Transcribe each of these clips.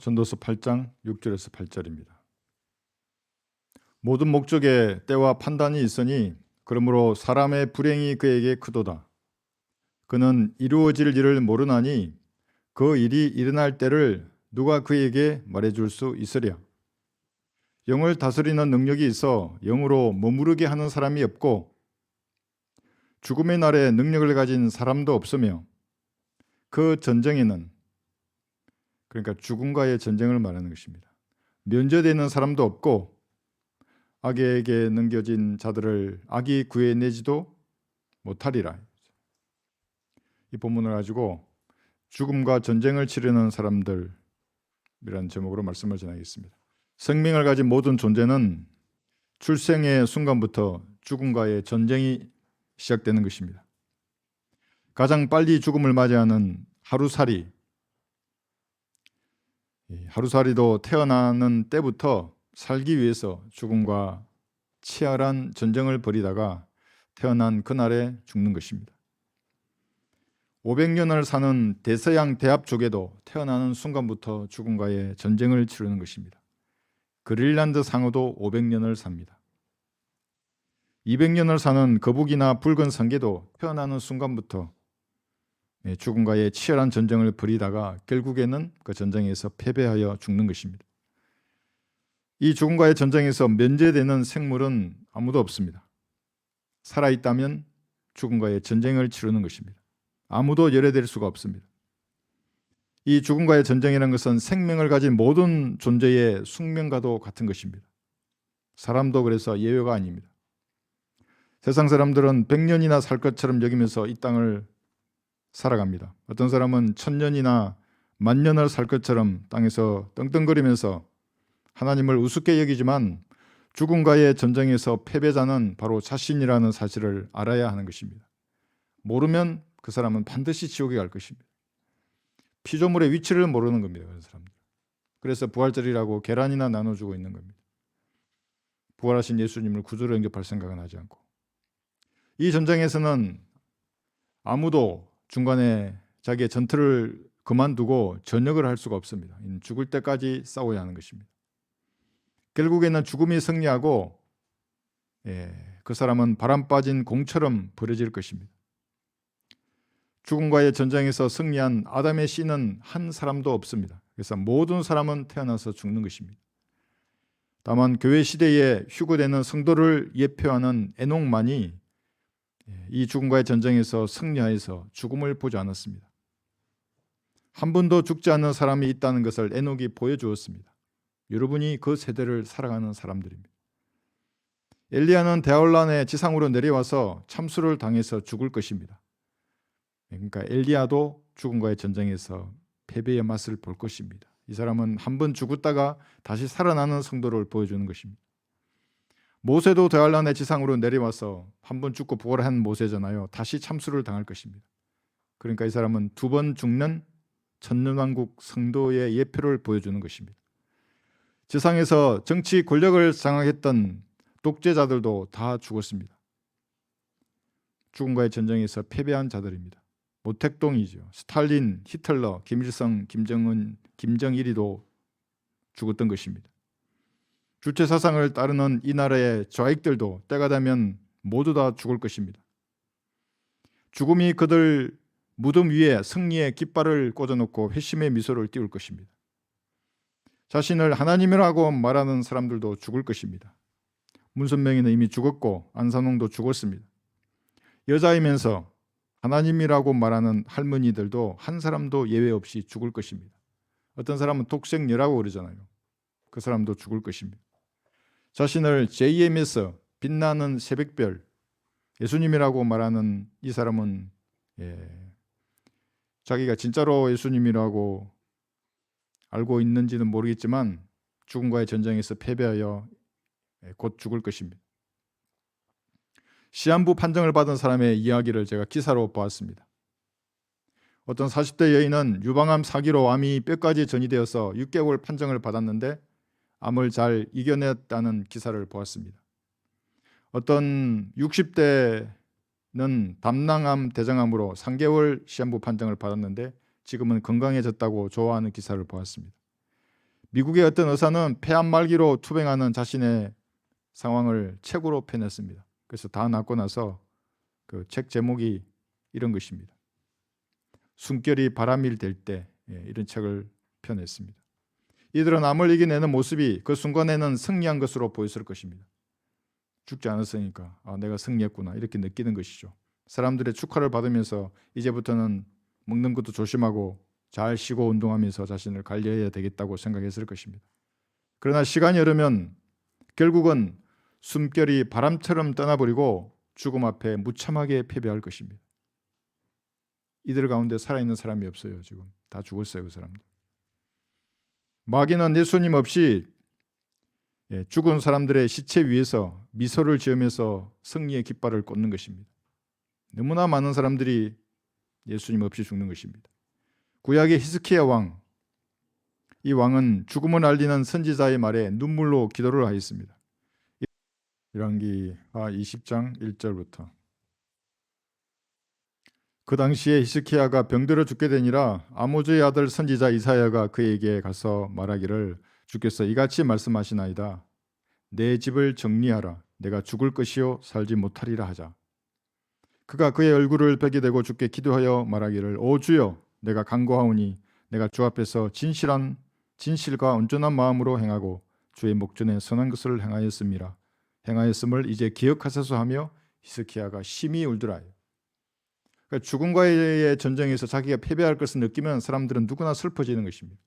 전도서 8장 6절에서 8절입니다. 모든 목적에 때와 판단이 있으니 그러므로 사람의 불행이 그에게 크도다. 그는 이루어질 일을 모르나니 그 일이 일어날 때를 누가 그에게 말해줄 수 있으랴. 영을 다스리는 능력이 있어 영으로 머무르게 하는 사람이 없고 죽음의 날에 능력을 가진 사람도 없으며 그 전쟁에는, 그러니까 죽음과의 전쟁을 말하는 것입니다, 면제되는 사람도 없고 악에게 넘겨진 자들을 악이 구해내지도 못하리라. 이 본문을 가지고 죽음과 전쟁을 치르는 사람들이라는 제목으로 말씀을 전하겠습니다. 생명을 가진 모든 존재는 출생의 순간부터 죽음과의 전쟁이 시작되는 것입니다. 가장 빨리 죽음을 맞이하는 하루살이도 태어나는 때부터 살기 위해서 죽음과 치열한 전쟁을 벌이다가 태어난 그날에 죽는 것입니다. 500년을 사는 대서양 대합족에도 태어나는 순간부터 죽음과의 전쟁을 치르는 것입니다. 그린란드 상어도 500년을 삽니다. 200년을 사는 거북이나 붉은 성게도 태어나는 순간부터 죽음과의 치열한 전쟁을 벌이다가 결국에는 그 전쟁에서 패배하여 죽는 것입니다. 이 죽음과의 전쟁에서 면제되는 생물은 아무도 없습니다. 살아있다면 죽음과의 전쟁을 치르는 것입니다. 아무도 열애될 수가 없습니다. 이 죽음과의 전쟁이라는 것은 생명을 가진 모든 존재의 숙명과도 같은 것입니다. 사람도 그래서 예외가 아닙니다. 세상 사람들은 100년이나 살 것처럼 여기면서 이 땅을 살아갑니다. 어떤 사람은 1000년이나 10,000년을 살 것처럼 땅에서 떵떵거리면서 하나님을 우습게 여기지만 죽음과의 전쟁에서 패배자는 바로 자신이라는 사실을 알아야 하는 것입니다. 모르면 그 사람은 반드시 지옥에 갈 것입니다. 피조물의 위치를 모르는 겁니다. 그런 사람들. 그래서 부활절이라고 계란이나 나눠주고 있는 겁니다. 부활하신 예수님을 구주로 영접할 생각은 하지 않고. 이 전쟁에서는 아무도 중간에 자기의 전투를 그만두고 전역을 할 수가 없습니다. 죽을 때까지 싸워야 하는 것입니다. 결국에는 죽음이 승리하고 그 사람은 바람 빠진 공처럼 버려질 것입니다. 죽음과의 전쟁에서 승리한 아담의 씨는 한 사람도 없습니다. 그래서 모든 사람은 태어나서 죽는 것입니다. 다만 교회 시대에 휴거되는 성도를 예표하는 에녹만이 이 죽음과의 전쟁에서 승리하여서 죽음을 보지 않았습니다. 한 번도 죽지 않는 사람이 있다는 것을 에녹이 보여주었습니다. 여러분이 그 세대를 살아가는 사람들입니다. 엘리야는 대환란에 지상으로 내려와서 참수를 당해서 죽을 것입니다. 그러니까 엘리야도 죽음과의 전쟁에서 패배의 맛을 볼 것입니다. 이 사람은 한 번 죽었다가 다시 살아나는 성도를 보여주는 것입니다. 모세도 대환란의 지상으로 내려와서 한 번 죽고 부활한 모세잖아요. 다시 참수를 당할 것입니다. 그러니까 이 사람은 2번 죽는 천년왕국 성도의 예표를 보여주는 것입니다. 지상에서 정치 권력을 장악했던 독재자들도 다 죽었습니다. 죽음과의 전쟁에서 패배한 자들입니다. 모택동이죠. 스탈린, 히틀러, 김일성, 김정은, 김정일이도 죽었던 것입니다. 주체 사상을 따르는 이 나라의 좌익들도 때가 되면 모두 다 죽을 것입니다. 죽음이 그들 무덤 위에 승리의 깃발을 꽂아놓고 회심의 미소를 띄울 것입니다. 자신을 하나님이라고 말하는 사람들도 죽을 것입니다. 문선명이는 이미 죽었고 안산홍도 죽었습니다. 여자이면서 하나님이라고 말하는 할머니들도 한 사람도 예외 없이 죽을 것입니다. 어떤 사람은 독생녀라고 그러잖아요. 그 사람도 죽을 것입니다. 자신을 JMS, 빛나는 새벽별, 예수님이라고 말하는 이 사람은 자기가 진짜로 예수님이라고 알고 있는지는 모르겠지만 죽음과의 전쟁에서 패배하여 곧 죽을 것입니다. 시한부 판정을 받은 사람의 이야기를 제가 기사로 보았습니다. 어떤 40대 여인은 유방암 사기로 암이 뼈까지 전이되어서 6개월 판정을 받았는데 암을 잘 이겨냈다는 기사를 보았습니다. 어떤 60대는 담낭암, 대장암으로 3개월 시한부 판정을 받았는데 지금은 건강해졌다고 좋아하는 기사를 보았습니다. 미국의 어떤 의사는 폐암 말기로 투병하는 자신의 상황을 책으로 펴냈습니다. 그래서 다 낫고 나서 그 책 제목이 이런 것입니다. 숨결이 바람일 될 때, 이런 책을 펴냈습니다. 이들은 암을 이겨내는 모습이 그 순간에는 승리한 것으로 보였을 것입니다. 죽지 않았으니까 내가 승리했구나 이렇게 느끼는 것이죠. 사람들의 축하를 받으면서 이제부터는 먹는 것도 조심하고 잘 쉬고 운동하면서 자신을 관리해야 되겠다고 생각했을 것입니다. 그러나 시간이 흐르면 결국은 숨결이 바람처럼 떠나버리고 죽음 앞에 무참하게 패배할 것입니다. 이들 가운데 살아있는 사람이 없어요. 지금 다 죽었어요. 그 사람들. 마귀는 예수님 없이 죽은 사람들의 시체 위에서 미소를 지으면서 승리의 깃발을 꽂는 것입니다. 너무나 많은 사람들이 예수님 없이 죽는 것입니다. 구약의 히스키야 왕, 이 왕은 죽음을 알리는 선지자의 말에 눈물로 기도를 하였습니다. 열왕기 20장 1절부터. 그 당시에 히스키야가 병들어 죽게 되니라 아모즈의 아들 선지자 이사야가 그에게 가서 말하기를 주께서 이같이 말씀하시나이다. 내 집을 정리하라. 내가 죽을 것이요 살지 못하리라 하자. 그가 그의 얼굴을 벽에 대고 주께 기도하여 말하기를 오 주여 내가 간구하오니 내가 주 앞에서 진실과 온전한 마음으로 행하고 주의 목전에 선한 것을 행하였음이라. 행하였음을 이제 기억하소서 하며 히스키야가 심히 울더라. 그러니까 죽음과의 전쟁에서 자기가 패배할 것을 느끼면 사람들은 누구나 슬퍼지는 것입니다.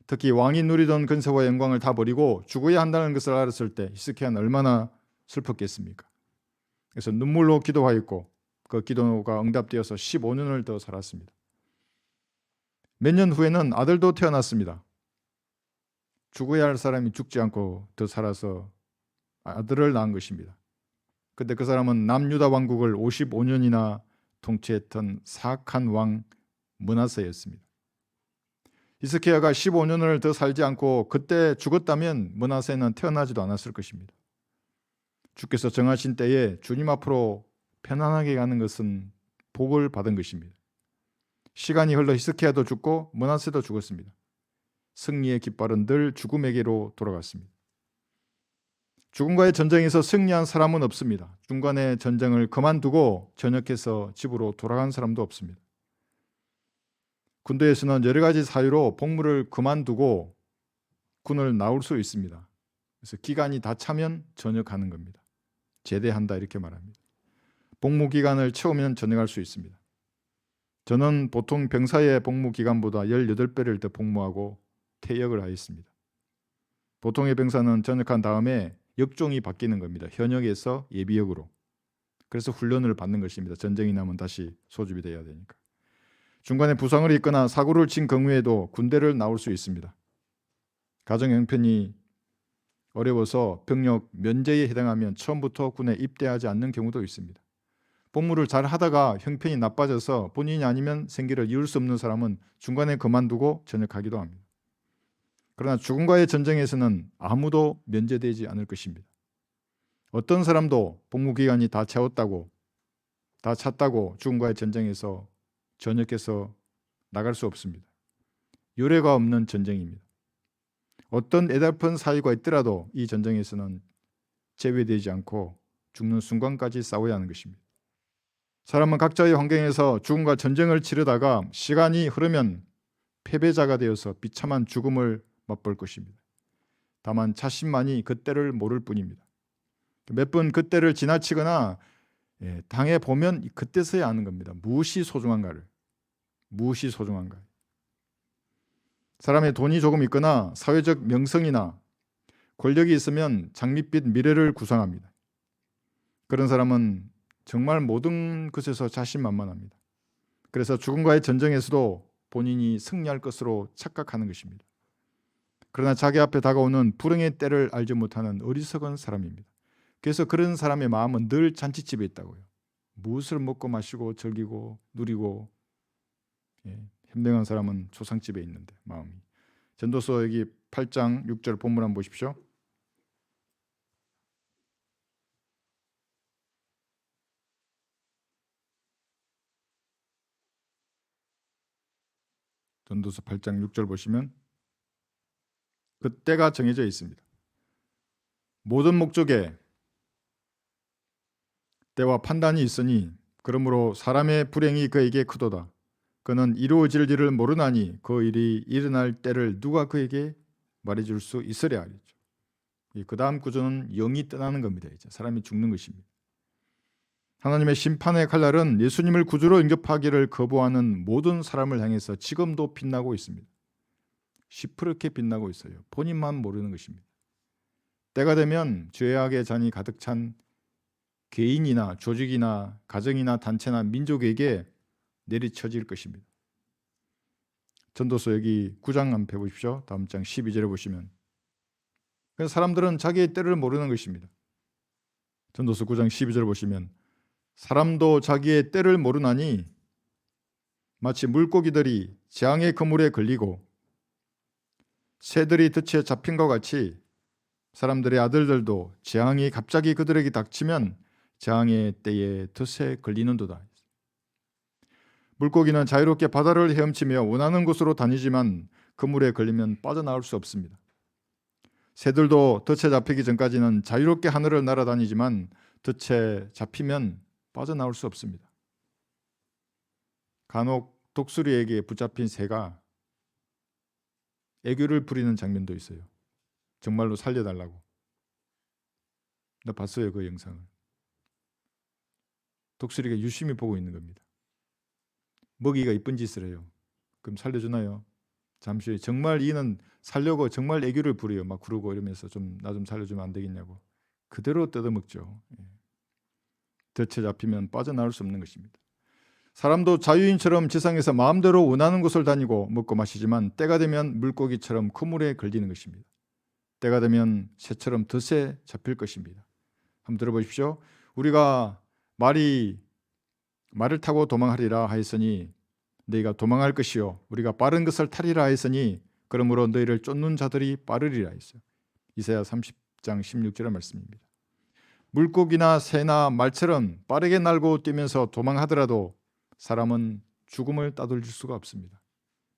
특히 왕이 누리던 근세와 영광을 다 버리고 죽어야 한다는 것을 알았을 때 히스키야는 얼마나 슬펐겠습니까? 그래서 눈물로 기도하였고 그 기도가 응답되어서 15년을 더 살았습니다. 몇 년 후에는 아들도 태어났습니다. 죽어야 할 사람이 죽지 않고 더 살아서 아들을 낳은 것입니다. 그런데 그 사람은 남유다 왕국을 55년이나 통치했던 사악한 왕 므낫세였습니다. 히스키야가 15년을 더 살지 않고 그때 죽었다면 므낫세는 태어나지도 않았을 것입니다. 주께서 정하신 때에 주님 앞으로 편안하게 가는 것은 복을 받은 것입니다. 시간이 흘러 히스키야도 죽고 므낫세도 죽었습니다. 승리의 깃발은 늘 죽음에게로 돌아갔습니다. 죽음과의 전쟁에서 승리한 사람은 없습니다. 중간에 전쟁을 그만두고 전역해서 집으로 돌아간 사람도 없습니다. 군대에서는 여러 가지 사유로 복무를 그만두고 군을 나올 수 있습니다. 그래서 기간이 다 차면 전역하는 겁니다. 제대한다 이렇게 말합니다. 복무 기간을 채우면 전역할 수 있습니다. 저는 보통 병사의 복무 기간보다 18배를 더 복무하고 퇴역을 하였습니다. 보통의 병사는 전역한 다음에 역종이 바뀌는 겁니다. 현역에서 예비역으로. 그래서 훈련을 받는 것입니다. 전쟁이 나면 다시 소집이 돼야 되니까. 중간에 부상을 입거나 사고를 친 경우에도 군대를 나올 수 있습니다. 가정 형편이 어려워서 병력 면제에 해당하면 처음부터 군에 입대하지 않는 경우도 있습니다. 복무를 잘 하다가 형편이 나빠져서 본인이 아니면 생계를 이을 수 없는 사람은 중간에 그만두고 전역하기도 합니다. 그러나 죽음과의 전쟁에서는 아무도 면제되지 않을 것입니다. 어떤 사람도 복무 기간이 다 채웠다고, 다 찼다고 죽음과의 전쟁에서 전역해서 나갈 수 없습니다. 유례가 없는 전쟁입니다. 어떤 애달픈 사유가 있더라도 이 전쟁에서는 제외되지 않고 죽는 순간까지 싸워야 하는 것입니다. 사람은 각자의 환경에서 죽음과 전쟁을 치르다가 시간이 흐르면 패배자가 되어서 비참한 죽음을 맛볼 것입니다. 다만 자신만이 그때를 모를 뿐입니다. 몇 번 그때를 지나치거나 당해 보면 그때서야 아는 겁니다. 무엇이 소중한가를. 무엇이 소중한가. 사람의 돈이 조금 있거나 사회적 명성이나 권력이 있으면 장밋빛 미래를 구상합니다. 그런 사람은 정말 모든 것에서 자신만만합니다. 그래서 죽음과의 전쟁에서도 본인이 승리할 것으로 착각하는 것입니다. 그러나 자기 앞에 다가오는 불행의 때를 알지 못하는 어리석은 사람입니다. 그래서 그런 사람의 마음은 늘 잔치집에 있다고요. 무엇을 먹고 마시고 즐기고 누리고 현명한 사람은 초상집에 있는데 마음이. 전도서 여기 8장 6절 본문 한번 보십시오. 전도서 8장 6절 보시면 그 때가 정해져 있습니다. 모든 목적에 때와 판단이 있으니 그러므로 사람의 불행이 그에게 크도다. 그는 이루어질 일을 모르나니 그 일이 일어날 때를 누가 그에게 말해줄 수 있으랴 하랬죠. 그 다음 구조는 영이 떠나는 겁니다. 이제 사람이 죽는 것입니다. 하나님의 심판의 칼날은 예수님을 구주로 영접하기를 거부하는 모든 사람을 향해서 지금도 빛나고 있습니다. 시퍼렇게 빛나고 있어요. 본인만 모르는 것입니다. 때가 되면 죄악의 잔이 가득 찬 개인이나 조직이나 가정이나 단체나 민족에게 내리쳐질 것입니다. 전도서 여기 9장 한번 펴보십시오. 다음 장 12절에 보시면 사람들은 자기의 때를 모르는 것입니다. 전도서 9장 12절 보시면 사람도 자기의 때를 모르나니 마치 물고기들이 재앙의 그물에 걸리고 새들이 덫에 잡힌 것 같이 사람들의 아들들도 재앙이 갑자기 그들에게 닥치면 재앙의 때에 덫에 걸리는도다. 물고기는 자유롭게 바다를 헤엄치며 원하는 곳으로 다니지만 그물에 걸리면 빠져나올 수 없습니다. 새들도 덫에 잡히기 전까지는 자유롭게 하늘을 날아다니지만 덫에 잡히면 빠져나올 수 없습니다. 간혹 독수리에게 붙잡힌 새가 애교를 부리는 장면도 있어요. 정말로 살려달라고. 나 봤어요, 그 영상을. 독수리가 유심히 보고 있는 겁니다. 먹이가 이쁜 짓을 해요. 그럼 살려주나요? 잠시 후에 정말 이는 살려고 정말 애교를 부려요. 막 구르고 이러면서 나 좀 살려주면 안 되겠냐고. 그대로 뜯어먹죠. 덫에 잡히면 빠져나올 수 없는 것입니다. 사람도 자유인처럼 지상에서 마음대로 원하는 곳을 다니고 먹고 마시지만 때가 되면 물고기처럼 그물에 걸리는 것입니다. 때가 되면 새처럼 덫에 잡힐 것입니다. 한번 들어보십시오. 우리가 말을 타고 도망하리라 하였으니 너희가 도망할 것이요 우리가 빠른 것을 타리라 하였으니 그러므로 너희를 쫓는 자들이 빠르리라 했어요. 이사야 30장 16절의 말씀입니다. 물고기나 새나 말처럼 빠르게 날고 뛰면서 도망하더라도 사람은 죽음을 따돌릴 수가 없습니다.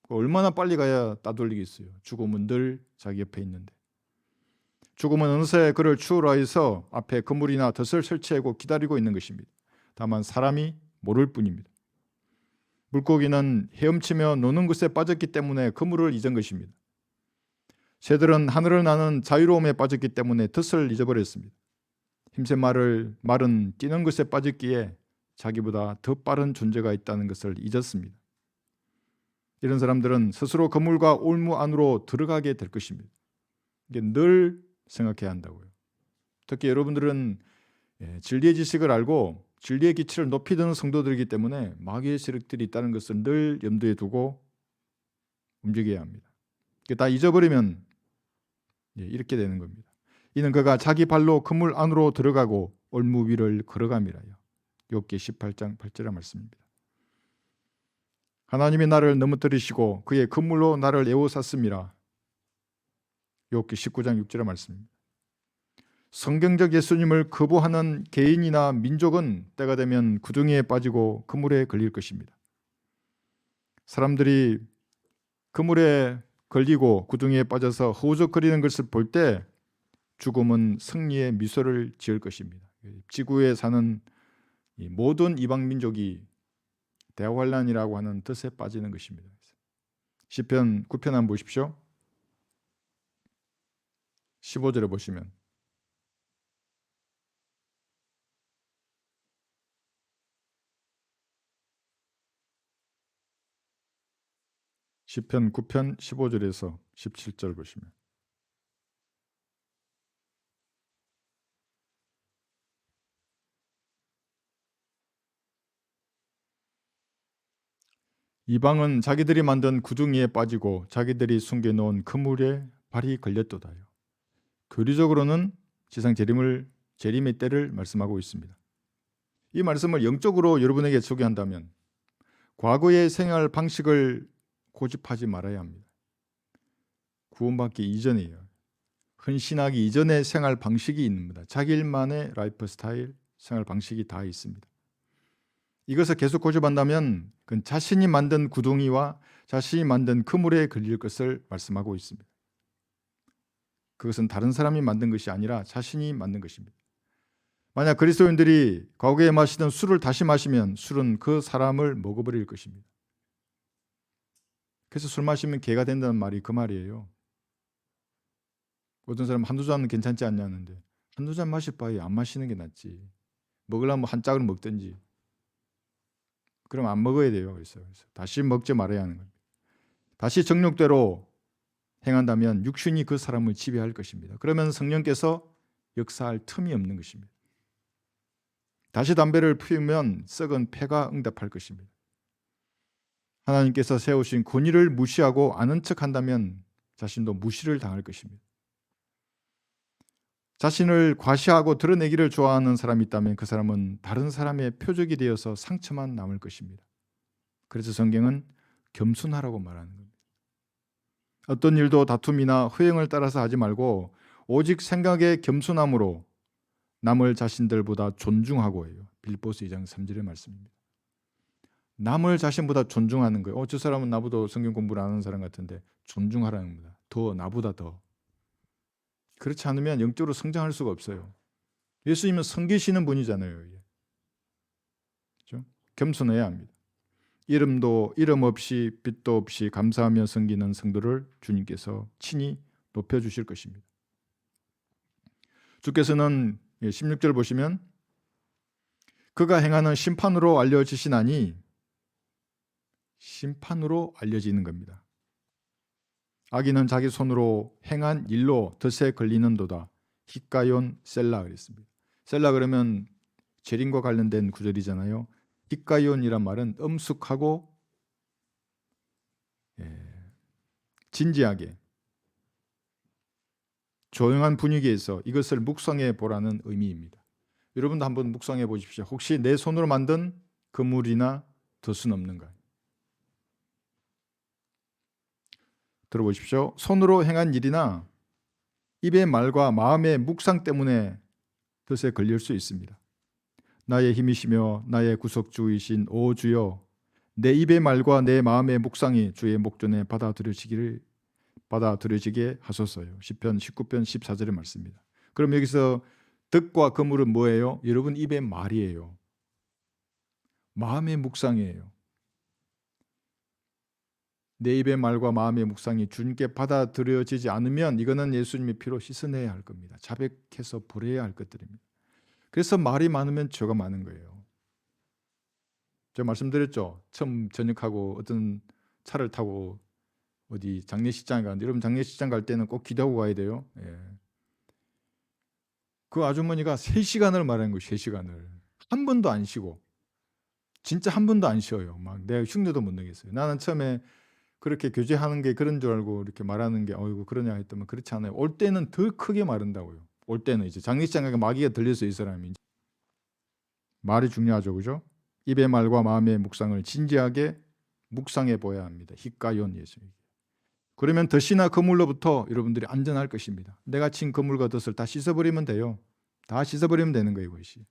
얼마나 빨리 가야 따돌리겠어요. 죽음은 늘 자기 옆에 있는데. 죽음은 어느새 그를 추월하 해서 앞에 그물이나 덫을 설치하고 기다리고 있는 것입니다. 다만 사람이 모를 뿐입니다. 물고기는 헤엄치며 노는 것에 빠졌기 때문에 그물을 잊은 것입니다. 새들은 하늘을 나는 자유로움에 빠졌기 때문에 덫을 잊어버렸습니다. 힘센 말은 뛰는 것에 빠졌기에 자기보다 더 빠른 존재가 있다는 것을 잊었습니다. 이런 사람들은 스스로 그물과 올무 안으로 들어가게 될 것입니다. 이게 늘 생각해야 한다고요. 특히 여러분들은 진리의 지식을 알고 진리의 기치를 높이 드는 성도들이기 때문에 마귀의 세력들이 있다는 것을 늘 염두에 두고 움직여야 합니다. 다 잊어버리면 이렇게 되는 겁니다. 이는 그가 자기 발로 그물 안으로 들어가고 올무 위를 걸어감이라요. 욥기 18장 8절의 말씀입니다. 하나님이 나를 넘어뜨리시고 그의 그물로 나를 에워쌌음이라. 욥기 19장 6절의 말씀입니다. 성경적 예수님을 거부하는 개인이나 민족은 때가 되면 구덩이에 빠지고 그물에 걸릴 것입니다. 사람들이 그물에 걸리고 구덩이에 빠져서 허우적거리는 것을 볼 때 죽음은 승리의 미소를 지을 것입니다. 지구에 사는 모든 이방 민족이 대환란이라고 하는 덫에 빠지는 것입니다. 시편 9편 한번 보십시오. 15절에 보시면 시편 9편 15절에서 17절 보시면 이방은 자기들이 만든 구덩이에 빠지고 자기들이 숨겨놓은 그물에 발이 걸렸도다요. 교리적으로는 지상 재림의 때를 말씀하고 있습니다. 이 말씀을 영적으로 여러분에게 소개한다면 과거의 생활 방식을 고집하지 말아야 합니다. 구원받기 이전이에요. 헌신하기 이전의 생활 방식이 있습니다. 자기만의 라이프 스타일, 생활 방식이 다 있습니다. 이것을 계속 고집한다면 그건 자신이 만든 구덩이와 자신이 만든 그물에 걸릴 것을 말씀하고 있습니다. 그것은 다른 사람이 만든 것이 아니라 자신이 만든 것입니다. 만약 그리스도인들이 과거에 마시던 술을 다시 마시면 술은 그 사람을 먹어버릴 것입니다. 그래서 술 마시면 개가 된다는 말이 그 말이에요. 어떤 사람은 한두 잔은 괜찮지 않냐는데 한두 잔 마실 바에 안 마시는 게 낫지. 먹으려면 한 짝을 먹든지. 그럼 안 먹어야 돼요. 그래서 다시 먹지 말아야 하는 겁니다. 다시 정욕대로 행한다면 육신이 그 사람을 지배할 것입니다. 그러면 성령께서 역사할 틈이 없는 것입니다. 다시 담배를 피우면 썩은 폐가 응답할 것입니다. 하나님께서 세우신 권위를 무시하고 아는 척한다면 자신도 무시를 당할 것입니다. 자신을 과시하고 드러내기를 좋아하는 사람이 있다면 그 사람은 다른 사람의 표적이 되어서 상처만 남을 것입니다. 그래서 성경은 겸손하라고 말하는 겁니다. 어떤 일도 다툼이나 허영을 따라서 하지 말고 오직 생각의 겸손함으로 남을 자신들보다 존중하고 해요. 빌립보서 2장 3절의 말씀입니다. 남을 자신보다 존중하는 거예요. 저 사람은 나보다 성경 공부를 안 하는 사람 같은데 존중하라는 겁니다. 더 나보다 더. 그렇지 않으면 영적으로 성장할 수가 없어요. 예수님은 섬기시는 분이잖아요. 그렇죠? 겸손해야 합니다. 이름 없이 빛도 없이 감사하며 섬기는 성도를 주님께서 친히 높여주실 것입니다. 주께서는 16절 보시면 그가 행하는 심판으로 알려지시나니 심판으로 알려지는 겁니다. 악인은 자기 손으로 행한 일로 덫에 걸리는도다. 히카yon 셀라 그랬습니다. 셀라 그러면 재림과 관련된 구절이잖아요. 히카ion이란 말은 엄숙하고 진지하게 조용한 분위기에서 이것을 묵상해 보라는 의미입니다. 여러분도 한번 묵상해 보십시오. 혹시 내 손으로 만든 그물이나 덫은 없는가? 들어보십시오. 손으로 행한 일이나 입의 말과 마음의 묵상 때문에 덫에 걸릴 수 있습니다. 나의 힘이시며 나의 구속주이신 오 주여, 내 입의 말과 내 마음의 묵상이 주의 목전에 받아들여지게 하소서요. 시편 19편 14절의 말씀입니다. 그럼 여기서 덫과 그물은 뭐예요? 여러분 입의 말이에요. 마음의 묵상이에요. 내 입의 말과 마음의 묵상이 주님께 받아들여지지 않으면 이거는 예수님의 피로 씻어내야 할 겁니다. 자백해서 버려야 할 것들입니다. 그래서 말이 많으면 죄가 많은 거예요. 제가 말씀드렸죠. 처음 전역하고 어떤 차를 타고 어디 장례식장에 가는데, 여러분 장례식장 갈 때는 꼭 기도하고 가야 돼요. 그 아주머니가 3시간을 말하는 거예요. 3시간을. 한 번도 안 쉬고. 진짜 한 번도 안 쉬어요. 막 내가 흉내도 못 내겠어요. 나는 처음에 그렇게 교제하는 게 그런 줄 알고 이렇게 말하는 게 어이구 그러냐 했더니 그렇지 않아요. 올 때는 더 크게 말한다고요. 올 때는 이제 장례식장에 마귀가 들려서 이 사람이 말이 중요하죠. 그죠? 입의 말과 마음의 묵상을 진지하게 묵상해 보아야 합니다. 히카yon 예수. 그러면 덫이나 그물로부터 여러분들이 안전할 것입니다. 내가 친 그물과 덫을 다 씻어버리면 돼요. 다 씻어버리면 되는 거예요. 이것이.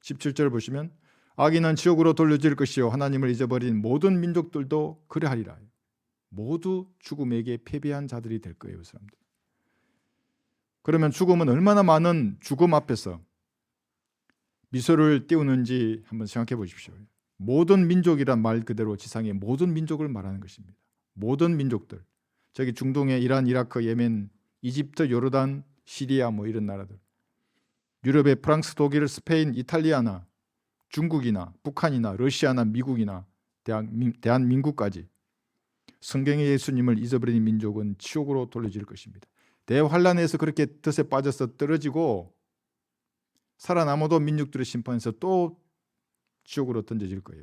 17절 보시면 악인은 지옥으로 돌려질 것이요 하나님을 잊어버린 모든 민족들도 그러하리라. 모두 죽음에게 패배한 자들이 될 거예요. 그 사람들. 그러면 죽음은 얼마나 많은 죽음 앞에서 미소를 띄우는지 한번 생각해 보십시오. 모든 민족이란 말 그대로 지상의 모든 민족을 말하는 것입니다. 모든 민족들. 저기 중동의 이란, 이라크, 예멘, 이집트, 요르단, 시리아 뭐 이런 나라들. 유럽의 프랑스, 독일, 스페인, 이탈리아나 중국이나 북한이나 러시아나 미국이나 대한민국까지 성경의 예수님을 잊어버린 민족은 지옥으로 돌려질 것입니다. 대환란에서 그렇게 덫에 빠져서 떨어지고 살아남아도 민족들의 심판에서 또 지옥으로 던져질 거예요.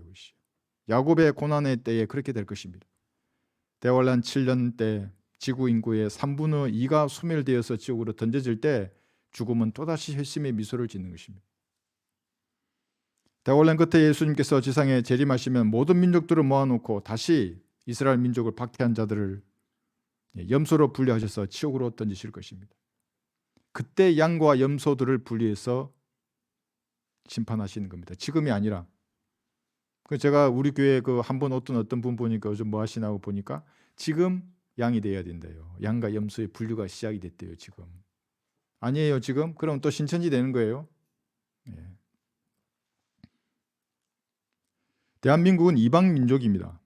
야곱의 고난의 때에 그렇게 될 것입니다. 대환란 7년 때 지구 인구의 3분의 2가 소멸되어서 지옥으로 던져질 때 죽음은 또다시 혈심의 미소를 짓는 것입니다. 대환란 끝에 예수님께서 지상에 재림하시면 모든 민족들을 모아놓고 다시 이스라엘 민족을 박해한 자들을 염소로 분리하셔서 지옥으로 던지실 것입니다. 그때 양과 염소들을 분리해서 심판하시는 겁니다. 지금이 아니라. 제가 우리 교회 그 한 번 어떤 분 보니까 요즘 뭐 하시나고 보니까 지금 양이 되어야 된대요. 양과 염소의 분류가 시작이 됐대요. 지금 아니에요. 지금 그럼 또 신천지 되는 거예요. 예. 대한민국은 이방 민족입니다.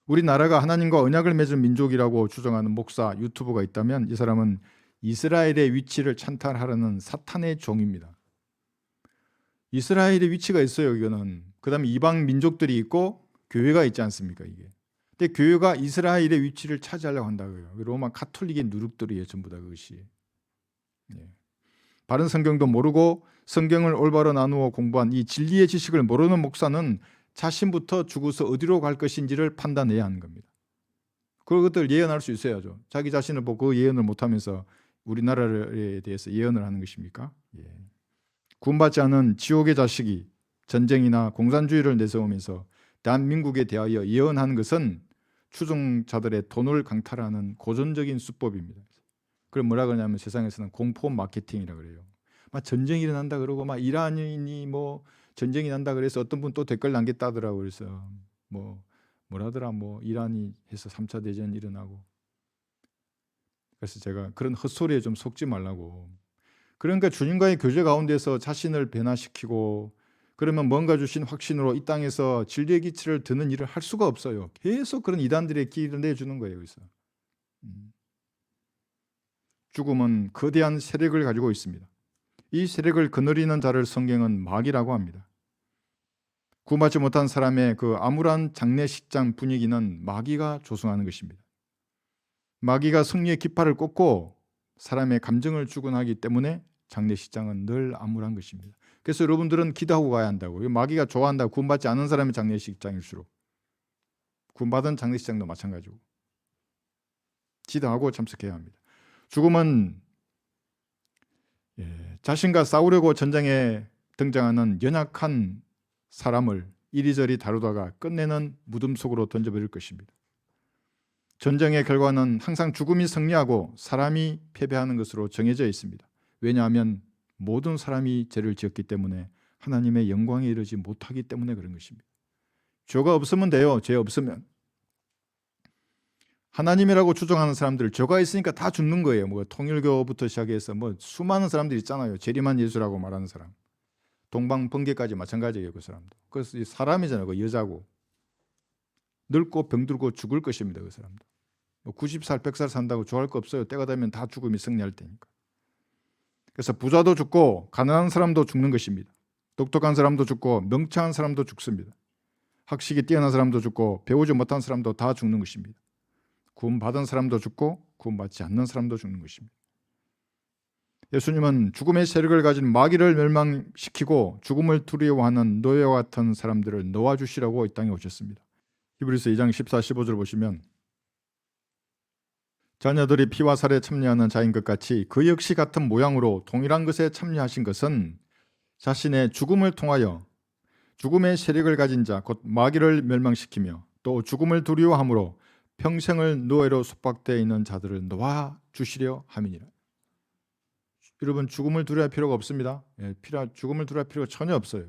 우리나라가 하나님과 언약을 맺은 민족이라고 주장하는 목사 유튜버가 있다면 이 사람은 이스라엘의 위치를 찬탈하려는 사탄의 종입니다. 이스라엘의 위치가 있어요. 이거는 그다음에 이방 민족들이 있고 교회가 있지 않습니까? 이게. 근데 교회가 이스라엘의 위치를 차지하려고 한다고요. 로마 카톨릭의 누룩들이에요. 전부 다 그것이. 예. 바른 성경도 모르고 성경을 올바로 나누어 공부한 이 진리의 지식을 모르는 목사는 자신부터 죽어서 어디로 갈 것인지를 판단해야 하는 겁니다. 그것들 예언할 수 있어야죠. 자기 자신을 보고 그 예언을 못하면서 우리나라에 대해서 예언을 하는 것입니까? 예. 구원받지 않은 지옥의 자식이 전쟁이나 공산주의를 내세우면서 대한민국에 대하여 예언하는 것은 추종자들의 돈을 강탈하는 고전적인 수법입니다. 그걸 뭐라 그러냐면 세상에서는 공포 마케팅이라 그래요. 막 전쟁이 일어난다 그러고 막 이란이 뭐 전쟁이 난다 그래서 어떤 분 또 댓글 남겼다더라고. 그래서 뭐라더라 이란이 해서 3차 대전 일어나고. 그래서 제가 그런 헛소리에 좀 속지 말라고. 그러니까 주님과의 교제 가운데서 자신을 변화시키고 그러면 뭔가 주신 확신으로 이 땅에서 진리의 기치를 드는 일을 할 수가 없어요. 계속 그런 이단들의 길을 내주는 거예요. 여기서. 죽음은 거대한 세력을 가지고 있습니다. 이 세력을 거느리는 자를 성경은 마귀라고 합니다. 구원받지 못한 사람의 그 암울한 장례식장 분위기는 마귀가 조성하는 것입니다. 마귀가 승리의 깃발을 꽂고 사람의 감정을 주관하기 때문에 장례식장은 늘 암울한 것입니다. 그래서 여러분들은 기도하고 가야 한다고. 마귀가 좋아한다고. 구원받지 않은 사람의 장례식장일수록. 구원받은 장례식장도 마찬가지고. 기도하고 참석해야 합니다. 죽음은 자신과 싸우려고 전장에 등장하는 연약한 사람을 이리저리 다루다가 끝내는 무덤 속으로 던져버릴 것입니다. 전쟁의 결과는 항상 죽음이 승리하고 사람이 패배하는 것으로 정해져 있습니다. 왜냐하면 모든 사람이 죄를 지었기 때문에 하나님의 영광에 이르지 못하기 때문에 그런 것입니다. 죄가 없으면 돼요. 죄 없으면. 하나님이라고 주장하는 사람들 죄가 있으니까 다 죽는 거예요. 통일교부터 시작해서 수많은 사람들 있잖아요. 재림한 예수라고 말하는 사람. 동방번개까지 마찬가지예요. 그 사람도. 그래서 사람이잖아요. 그 여자고. 늙고 병들고 죽을 것입니다. 그 사람도. 90살 100살 산다고 좋아할 거 없어요. 때가 되면 다 죽음이 승리할 테니까. 그래서 부자도 죽고 가난한 사람도 죽는 것입니다. 똑똑한 사람도 죽고 명창한 사람도 죽습니다. 학식이 뛰어난 사람도 죽고 배우지 못한 사람도 다 죽는 것입니다. 구원받은 사람도 죽고 구원받지 않는 사람도 죽는 것입니다. 예수님은 죽음의 세력을 가진 마귀를 멸망시키고 죽음을 두려워하는 노예와 같은 사람들을 놓아주시라고 이 땅에 오셨습니다. 히브리서 2장 14, 15절 보시면 자녀들이 피와 살에 참여하는 자인 것 같이 그 역시 같은 모양으로 동일한 것에 참여하신 것은 자신의 죽음을 통하여 죽음의 세력을 가진 자 곧 마귀를 멸망시키며 또 죽음을 두려워함으로 평생을 노예로 속박되어 있는 자들을 놓아주시려 함이니라. 여러분 죽음을 두려워할 필요가 없습니다. 죽음을 두려워할 필요가 전혀 없어요.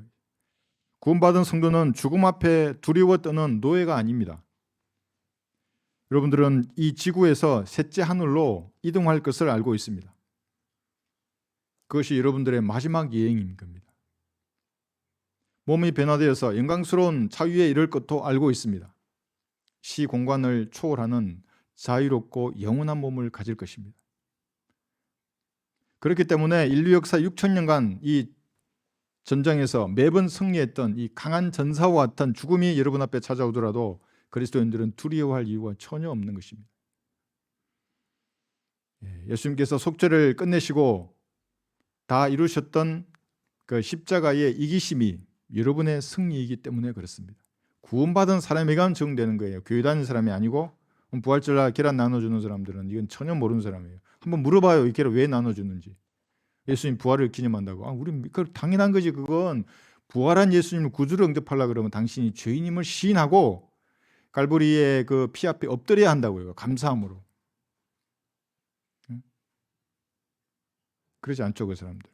구원받은 성도는 죽음 앞에 두려워 떠는 노예가 아닙니다. 여러분들은 이 지구에서 셋째 하늘로 이동할 것을 알고 있습니다. 그것이 여러분들의 마지막 여행인 겁니다. 몸이 변화되어서 영광스러운 자유에 이를 것도 알고 있습니다. 시 공간을 초월하는 자유롭고 영원한 몸을 가질 것입니다. 그렇기 때문에 인류 역사 6,000년간 이 전쟁에서 매번 승리했던 이 강한 전사와 같은 죽음이 여러분 앞에 찾아오더라도 그리스도인들은 두려워할 이유가 전혀 없는 것입니다. 예수님께서 속죄를 끝내시고 다 이루셨던 그 십자가의 이기심이 여러분의 승리이기 때문에 그렇습니다. 구원받은 사람에게만 적용되는 거예요. 교회 다니는 사람이 아니고 부활절날 계란 나눠주는 사람들은 이건 전혀 모르는 사람이에요. 한번 물어봐요. 이 계란 왜 나눠주는지. 예수님 부활을 기념한다고. 우리 그 당연한 거지. 그건 부활한 예수님을 구주로 영접하려고 그러면 당신이 죄인임을 시인하고 갈보리의 그 피 앞에 엎드려야 한다고요. 감사함으로. 그러지 않죠, 그 사람들.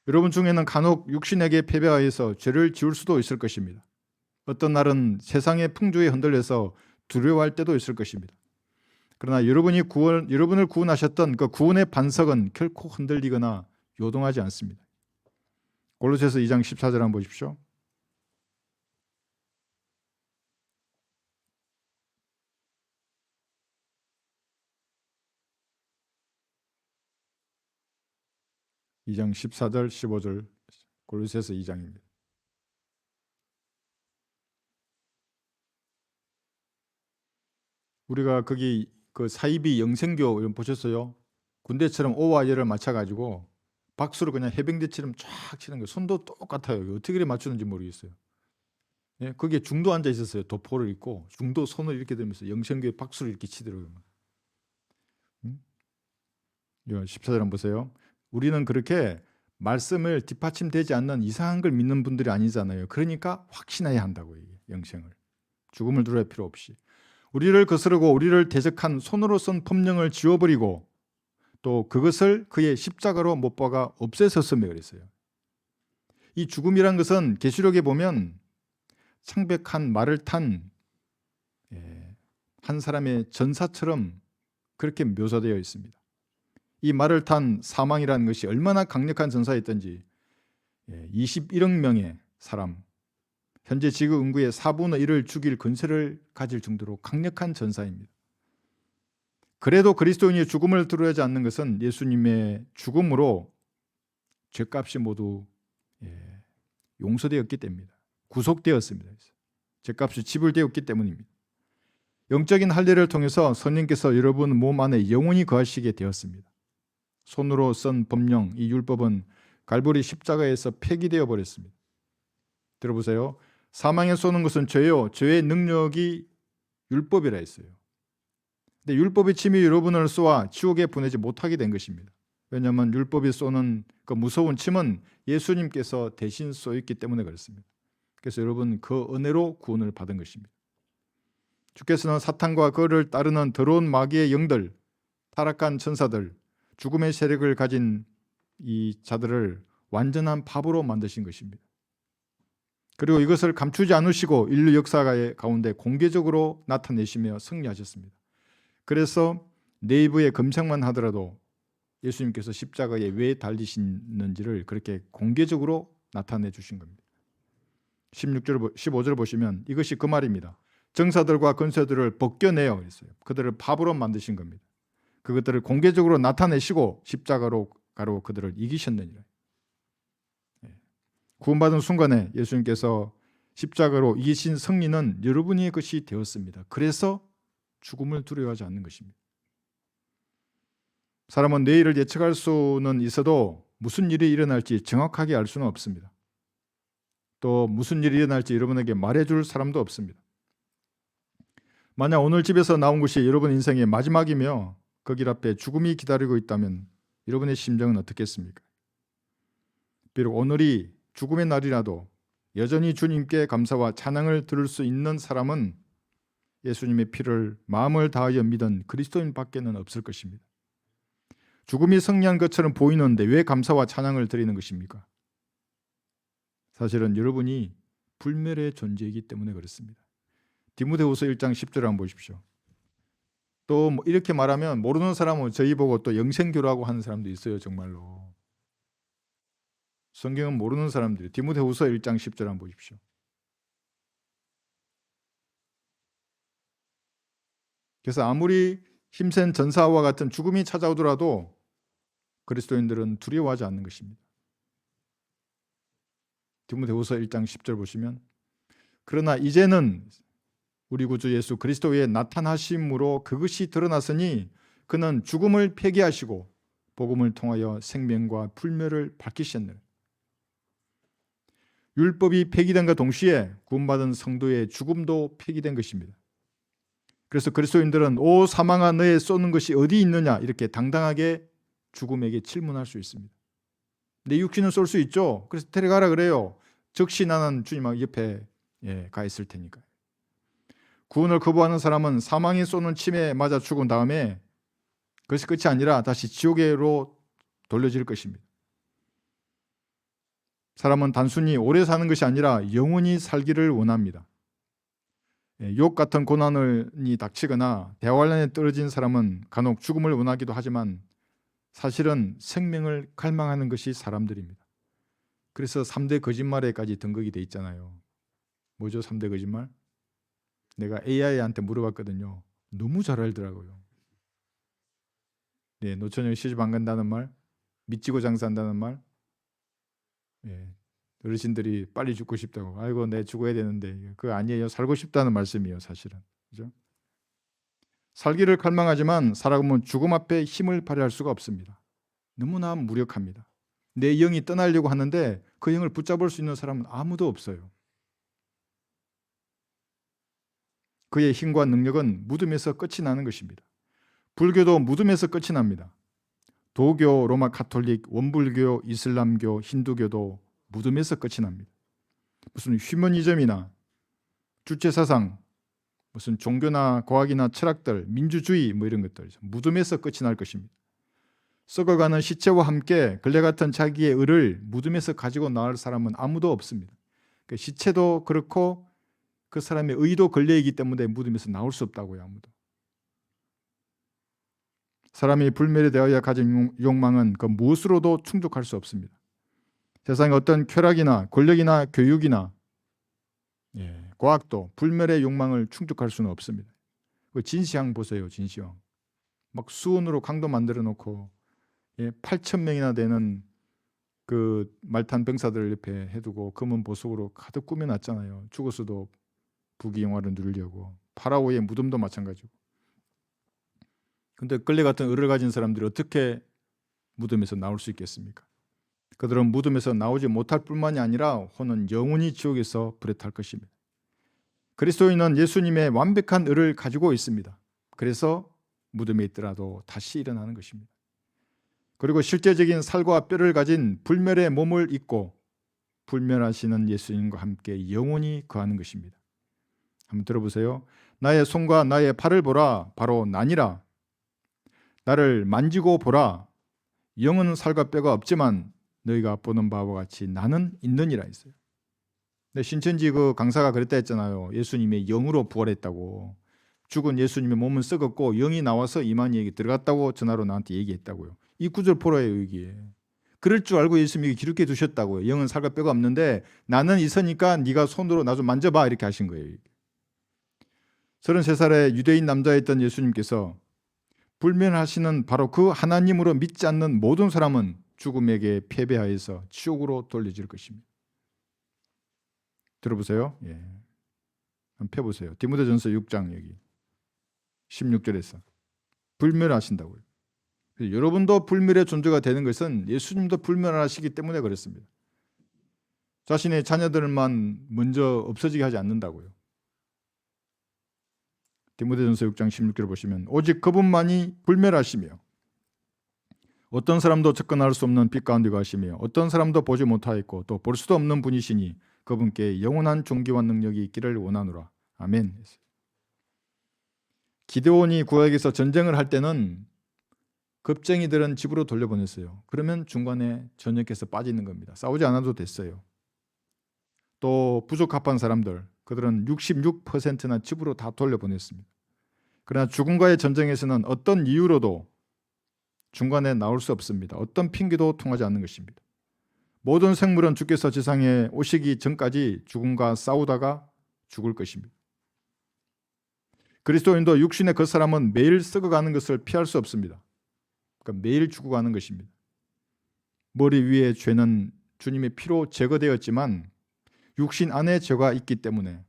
여러분 중에는 간혹 육신에게 패배하여서 죄를 지을 수도 있을 것입니다. 어떤 날은 세상의 풍조에 흔들려서 두려워할 때도 있을 것입니다. 그러나 여러분을 구원하셨던 그 구원의 반석은 결코 흔들리거나 요동하지 않습니다. 골로새서 2장 14절 한번 보십시오. (2장 14절 15절) 골로새서 2장입니다. 우리가 거기 그 사이비 영생교 이런 보셨어요? 군대처럼 오와 열을 맞춰가지고 박수로 그냥 해병대처럼 쫙 치는 거. 손도 똑같아요. 어떻게 이렇게 맞추는지 모르겠어요. 예, 거기에 중도 앉아 있었어요. 도포를 입고 중도 손을 이렇게 들면서 영생교에 박수를 이렇게 치더라고요. 14절 한번 보세요. 우리는 그렇게 말씀을 뒷받침되지 않는 이상한 걸 믿는 분들이 아니잖아요. 그러니까 확신해야 한다고, 이게 영생을. 죽음을 두려울 필요 없이. 우리를 거스르고 우리를 대적한 손으로 쓴 법령을 지워버리고 또 그것을 그의 십자가로 못 박아 없애셨음에 그랬어요. 이 죽음이란 것은 계시록에 보면 창백한 말을 탄 한 사람의 전사처럼 그렇게 묘사되어 있습니다. 이 말을 탄 사망이라는 것이 얼마나 강력한 전사였던지 21억 명의 사람, 현재 지구 인구의 4분의 1을 죽일 근세를 가질 정도로 강력한 전사입니다. 그래도 그리스도인이 죽음을 두려워하지 않는 것은 예수님의 죽음으로 죄값이 모두 용서되었기 때문입니다. 구속되었습니다. 죄값이 지불되었기 때문입니다. 영적인 할례를 통해서 성령께서 여러분 몸 안에 영원히 거하시게 되었습니다. 손으로 쓴 법령, 이 율법은 갈보리 십자가에서 폐기되어 버렸습니다. 들어보세요. 사망에 쏘는 것은 죄요. 죄의 능력이 율법이라 했어요. 근데 율법의 침이 여러분을 쏘아 지옥에 보내지 못하게 된 것입니다. 왜냐하면 율법이 쏘는 그 무서운 침은 예수님께서 대신 쏘였기 때문에 그렇습니다. 그래서 여러분 그 은혜로 구원을 받은 것입니다. 주께서는 사탄과 그를 따르는 더러운 마귀의 영들, 타락한 천사들, 죽음의 세력을 가진 이 자들을 완전한 바보로 만드신 것입니다. 그리고 이것을 감추지 않으시고 인류 역사 가운데 공개적으로 나타내시며 승리하셨습니다. 그래서 네이버에 검색만 하더라도 예수님께서 십자가에 왜 달리시는지를 그렇게 공개적으로 나타내 주신 겁니다. 16절, 15절 보시면 이것이 그 말입니다. 정사들과 권세들을 벗겨내어 그랬어요. 그들을 바보로 만드신 겁니다. 그것들을 공개적으로 나타내시고 십자가로 그들을 이기셨느니라. 구원받은 순간에 예수님께서 십자가로 이기신 승리는 여러분의 것이 되었습니다. 그래서 죽음을 두려워하지 않는 것입니다. 사람은 내일을 예측할 수는 있어도 무슨 일이 일어날지 정확하게 알 수는 없습니다. 또 무슨 일이 일어날지 여러분에게 말해줄 사람도 없습니다. 만약 오늘 집에서 나온 것이 여러분 인생의 마지막이며 그 길 앞에 죽음이 기다리고 있다면 여러분의 심정은 어떻겠습니까? 비록 오늘이 죽음의 날이라도 여전히 주님께 감사와 찬양을 들을 수 있는 사람은 예수님의 피를 마음을 다하여 믿은 그리스도인 밖에는 없을 것입니다. 죽음이 승리한 것처럼 보이는데 왜 감사와 찬양을 드리는 것입니까? 사실은 여러분이 불멸의 존재이기 때문에 그렇습니다. 디모데후서 1장 10절을 한번 보십시오. 또 이렇게 말하면 모르는 사람은 저희 보고 또 영생교라고 하는 사람도 있어요. 정말로. 성경은 모르는 사람들이 디모데후서 1장 10절 한번 보십시오. 그래서 아무리 힘센 전사와 같은 죽음이 찾아오더라도 그리스도인들은 두려워하지 않는 것입니다. 디모데후서 1장 10절 보시면 그러나 이제는 우리 구주 예수 그리스도의 나타나심으로 그것이 드러났으니 그는 죽음을 폐기하시고 복음을 통하여 생명과 불멸을 밝히셨느니라. 율법이 폐기된과 동시에 구원받은 성도의 죽음도 폐기된 것입니다. 그래서 그리스도인들은 오 사망아 너의 쏘는 것이 어디 있느냐 이렇게 당당하게 죽음에게 질문할 수 있습니다. 내 육신은 쏠 수 있죠. 그래서 데려가라 그래요. 즉시 나는 주님 옆에 가 있을 테니까. 구원을 거부하는 사람은 사망이 쏘는 침에 맞아 죽은 다음에 그것이 끝이 아니라 다시 지옥으로 돌려질 것입니다. 사람은 단순히 오래 사는 것이 아니라 영원히 살기를 원합니다. 유혹 같은 고난이 닥치거나 대환란에 떨어진 사람은 간혹 죽음을 원하기도 하지만 사실은 생명을 갈망하는 것이 사람들입니다. 그래서 3대 거짓말에까지 등극이 돼 있잖아요. 뭐죠? 3대 거짓말? 내가 AI한테 물어봤거든요. 너무 잘 알더라고요. 네, 노처녀 시집 안 간다는 말, 미치고 장사한다는 말, 어르신들이 빨리 죽고 싶다고. 아이고, 내 죽어야 되는데. 그거 아니에요. 살고 싶다는 말씀이에요, 사실은. 그죠? 살기를 갈망하지만 살아가면 죽음 앞에 힘을 발휘할 수가 없습니다. 너무나 무력합니다. 내 영이 떠나려고 하는데 그 영을 붙잡을 수 있는 사람은 아무도 없어요. 그의 힘과 능력은 무덤에서 끝이 나는 것입니다. 불교도 무덤에서 끝이 납니다. 도교, 로마 가톨릭, 원불교, 이슬람교, 힌두교도 무덤에서 끝이 납니다. 무슨 휴머니즘이나 주체사상, 무슨 종교나 과학이나 철학들, 민주주의 뭐 이런 것들 무덤에서 끝이 날 것입니다. 썩어가는 시체와 함께 걸레 같은 자기의 의를 무덤에서 가지고 나올 사람은 아무도 없습니다. 그 시체도 그렇고 그 사람의 의도 걸려있기 때문에 무덤에서 나올 수 없다고요. 아무도. 사람이 불멸에 대하여 가진 욕망은 그 무엇으로도 충족할 수 없습니다. 세상의 어떤 쾌락이나 권력이나 교육이나 과학도 불멸의 욕망을 충족할 수는 없습니다. 그 진시황 보세요. 진시황. 막 수원으로 강도 만들어 놓고 8,000명이나 되는 그 말탄 병사들 옆에 해두고 검은 보석으로 가득 꾸며놨잖아요. 죽었어도 부귀영화를 누리려고. 파라오의 무덤도 마찬가지고. 근데 걸레 같은 의를 가진 사람들이 어떻게 무덤에서 나올 수 있겠습니까? 그들은 무덤에서 나오지 못할 뿐만이 아니라 혼은 영원히 지옥에서 불에 탈 것입니다. 그리스도인은 예수님의 완벽한 의를 가지고 있습니다. 그래서 무덤에 있더라도 다시 일어나는 것입니다. 그리고 실제적인 살과 뼈를 가진 불멸의 몸을 입고 불멸하시는 예수님과 함께 영원히 거하는 것입니다. 한번 들어보세요. 나의 손과 나의 팔을 보라. 바로 나니라. 나를 만지고 보라. 영은 살과 뼈가 없지만 너희가 보는 바와 같이 나는 있느니라 했어요. 근데 신천지 그 강사가 그랬다 했잖아요. 예수님의 영으로 부활했다고. 죽은 예수님의 몸은 썩었고 영이 나와서 이만희에게 들어갔다고 전화로 나한테 얘기했다고요. 이 구절 보라예요. 여기에. 그럴 줄 알고 예수님이 기록해 두셨다고요. 영은 살과 뼈가 없는데 나는 있으니까 네가 손으로 나 좀 만져봐 이렇게 하신 거예요. 33살의 유대인 남자였던 예수님께서 불면하시는 바로 그 하나님으로 믿지 않는 모든 사람은 죽음에게 패배하여서 지옥으로 돌려질 것입니다. 들어보세요. 한번 펴보세요. 디모데전서 6장 여기 16절에서 불멸하신다고요. 여러분도 불멸의 존재가 되는 것은 예수님도 불멸하시기 때문에 그렇습니다. 자신의 자녀들만 먼저 없어지게 하지 않는다고요. 디모데전서 6장 16절을 보시면 오직 그분만이 불멸하시며 어떤 사람도 접근할 수 없는 빛 가운데 가시며 어떤 사람도 보지 못하였고 또 볼 수도 없는 분이시니 그분께 영원한 존귀와 능력이 있기를 원하노라. 아멘. 기드온이 구약에서 전쟁을 할 때는 겁쟁이들은 집으로 돌려보냈어요. 그러면 중간에 전역해서 빠지는 겁니다. 싸우지 않아도 됐어요. 또 부족합한 사람들 그들은 66%나 집으로 다 돌려보냈습니다. 그러나 죽음과의 전쟁에서는 어떤 이유로도 중간에 나올 수 없습니다. 어떤 핑계도 통하지 않는 것입니다. 모든 생물은 주께서 지상에 오시기 전까지 죽음과 싸우다가 죽을 것입니다. 그리스도인도 육신의 그 사람은 매일 썩어가는 것을 피할 수 없습니다. 그러니까 매일 죽어가는 것입니다. 머리 위에 죄는 주님의 피로 제거되었지만 육신 안에 죄가 있기 때문에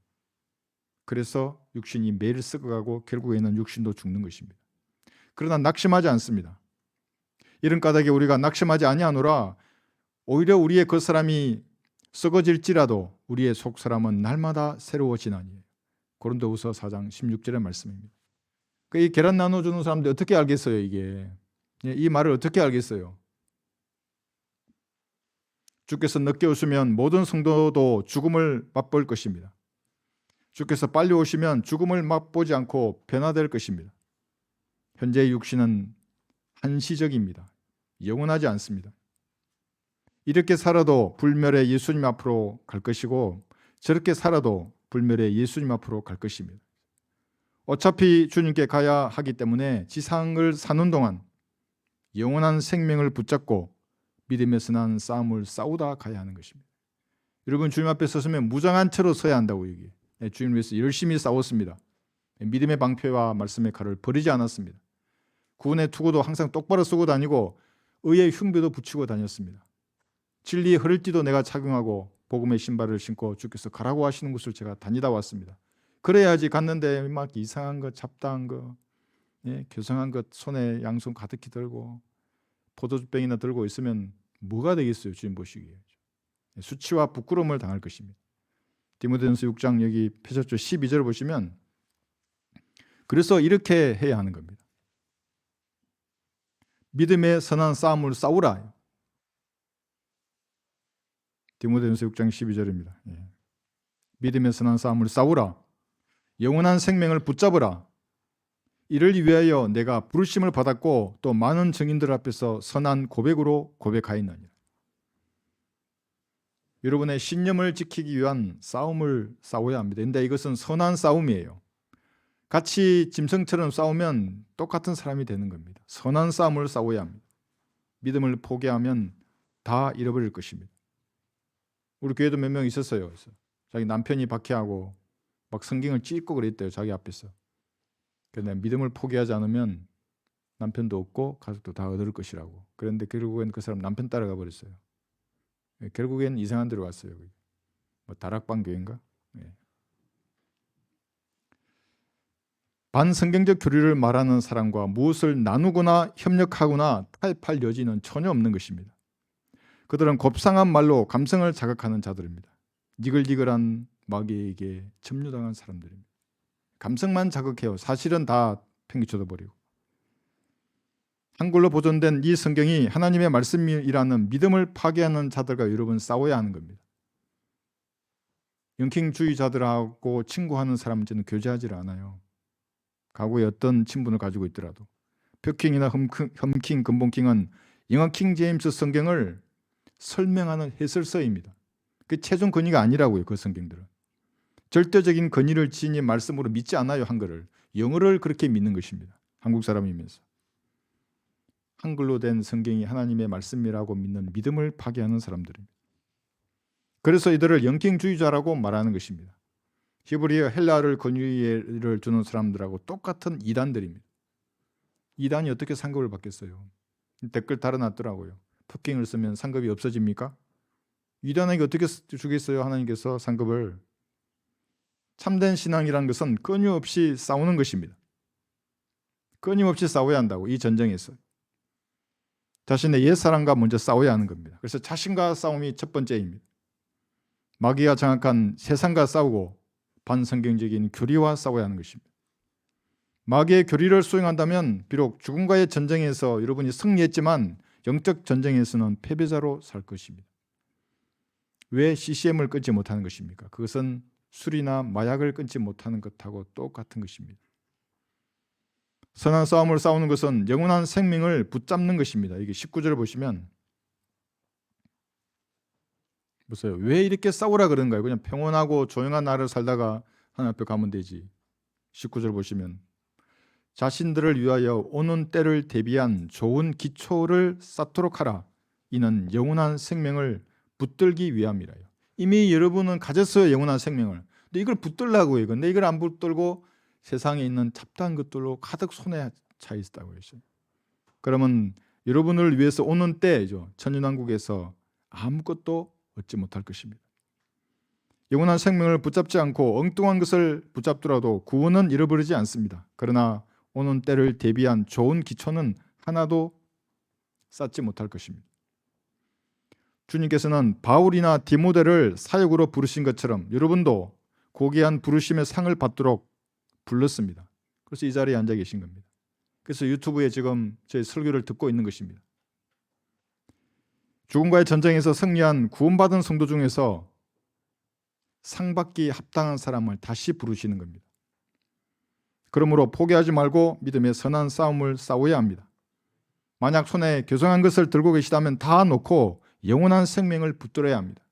그래서 육신이 매일 썩어가고 결국에는 육신도 죽는 것입니다. 그러나 낙심하지 않습니다. 이런 까닭에 우리가 낙심하지 아니하노라. 오히려 우리의 그 사람이 썩어질지라도 우리의 속 사람은 날마다 새로워지나니. 고린도후서 4장 16절의 말씀입니다. 이 계란 나눠주는 사람들 어떻게 알겠어요? 이게 이 말을 어떻게 알겠어요? 주께서 늦게 오시면 모든 성도도 죽음을 맛볼 것입니다. 주께서 빨리 오시면 죽음을 맛보지 않고 변화될 것입니다. 현재의 육신은 한시적입니다. 영원하지 않습니다. 이렇게 살아도 불멸의 예수님 앞으로 갈 것이고 저렇게 살아도 불멸의 예수님 앞으로 갈 것입니다. 어차피 주님께 가야 하기 때문에 지상을 사는 동안 영원한 생명을 붙잡고 믿음의 선한 싸움을 싸우다 가야 하는 것입니다. 여러분, 주님 앞에 섰으면 무장한 채로 서야 한다고 얘기해요. 주님을 위해서 열심히 싸웠습니다. 믿음의 방패와 말씀의 칼을 버리지 않았습니다. 구원의 투구도 항상 똑바로 쓰고 다니고 의의 흉배도 붙이고 다녔습니다. 진리의 허리띠도 내가 착용하고 복음의 신발을 신고 주께서 가라고 하시는 곳을 제가 다니다 왔습니다. 그래야지 갔는데 막 이상한 것, 잡다한 것, 교성한 것 손에 양손 가득히 들고 포도주병이나 들고 있으면 뭐가 되겠어요? 주님 보시기에. 수치와 부끄러움을 당할 것입니다. 디모데전서 6장 여기 펴셨죠? 12절을 보시면 그래서 이렇게 해야 하는 겁니다. 믿음의 선한 싸움을 싸우라. 디모데전서 6장 12절입니다. 믿음의 선한 싸움을 싸우라. 영원한 생명을 붙잡으라. 이를 위하여 내가 부르심을 받았고 또 많은 증인들 앞에서 선한 고백으로 고백하였느니라. 여러분의 신념을 지키기 위한 싸움을 싸워야 합니다. 그런데 이것은 선한 싸움이에요. 같이 짐승처럼 싸우면 똑같은 사람이 되는 겁니다. 선한 싸움을 싸워야 합니다. 믿음을 포기하면 다 잃어버릴 것입니다. 우리 교회도 몇 명 있었어요. 그래서 자기 남편이 박해하고 막 성경을 찢고 그랬대요. 자기 앞에서. 그런데 믿음을 포기하지 않으면 남편도 없고 가족도 다 얻을 것이라고. 그런데 결국엔 그 사람 남편 따라가 버렸어요. 결국엔 이상한 데로 갔어요. 뭐 다락방 교회인가? 반성경적 교리를 말하는 사람과 무엇을 나누거나 협력하거나 타협할 여지는 전혀 없는 것입니다. 그들은 곱상한 말로 감성을 자극하는 자들입니다. 니글니글한 마귀에게 점유당한 사람들입니다. 감성만 자극해요. 사실은 다 팽개쳐도 버리고. 한글로 보존된 이 성경이 하나님의 말씀이라는 믿음을 파괴하는 자들과 여러분 싸워야 하는 겁니다. 영킹주의자들하고 친구하는 사람은 저는 교제하지 않아요. 과거에 어떤 친분을 가지고 있더라도. 벽킹이나 험킹, 근본킹은 영어 킹 제임스 성경을 설명하는 해설서입니다. 그 최종 권위가 아니라고요. 그 성경들은. 절대적인 권위를 지닌 말씀으로 믿지 않아요. 한글을. 영어를 그렇게 믿는 것입니다. 한국 사람이면서. 한글로 된 성경이 하나님의 말씀이라고 믿는 믿음을 파괴하는 사람들입니다. 그래서 이들을 영킹주의자라고 말하는 것입니다. 히브리어 헬라어를 권위를 주는 사람들하고 똑같은 이단들입니다. 이단이 어떻게 상급을 받겠어요? 댓글 달아놨더라고요. 푸킹을 쓰면 상급이 없어집니까? 이단에게 어떻게 주겠어요? 하나님께서 상급을. 참된 신앙이라는 것은 끊임없이 싸우는 것입니다. 끊임없이 싸워야 한다고. 이 전쟁에서. 자신의 옛사람과 먼저 싸워야 하는 겁니다. 그래서 자신과 싸움이 첫 번째입니다. 마귀가 장악한 세상과 싸우고 반성경적인 교리와 싸워야 하는 것입니다. 마귀의 교리를 수행한다면 비록 죽음과의 전쟁에서 여러분이 승리했지만 영적 전쟁에서는 패배자로 살 것입니다. 왜 CCM을 끊지 못하는 것입니까? 그것은 술이나 마약을 끊지 못하는 것하고 똑같은 것입니다. 선한 싸움을 싸우는 것은 영원한 생명을 붙잡는 것입니다. 이게 19절을 보시면 보세요. 왜 이렇게 싸우라 그런가요? 그냥 평온하고 조용한 나라를 살다가 하나님 앞에 가면 되지. 19절 보시면 자신들을 위하여 오는 때를 대비한 좋은 기초를 쌓도록 하라. 이는 영원한 생명을 붙들기 위함이라요. 이미 여러분은 가졌어요. 영원한 생명을. 근데 이걸 붙들라고 해요. 근데 이걸 안 붙들고 세상에 있는 잡다한 것들로 가득 손에 차 있다고 했어요. 그러면 여러분을 위해서 오는 때죠. 천년왕국에서 아무것도 얻지 못할 것입니다. 영원한 생명을 붙잡지 않고 엉뚱한 것을 붙잡더라도 구원은 잃어버리지 않습니다. 그러나 오는 때를 대비한 좋은 기초는 하나도 쌓지 못할 것입니다. 주님께서는 바울이나 디모데를 사역으로 부르신 것처럼 여러분도 고귀한 부르심의 상을 받도록 불렀습니다. 그래서 이 자리에 앉아 계신 겁니다. 그래서 유튜브에 지금 제 설교를 듣고 있는 것입니다. 죽음과의 전쟁에서 승리한 구원받은 성도 중에서 상 받기 합당한 사람을 다시 부르시는 겁니다. 그러므로 포기하지 말고 믿음의 선한 싸움을 싸워야 합니다. 만약 손에 교성한 것을 들고 계시다면 다 놓고 영원한 생명을 붙들어야 합니다.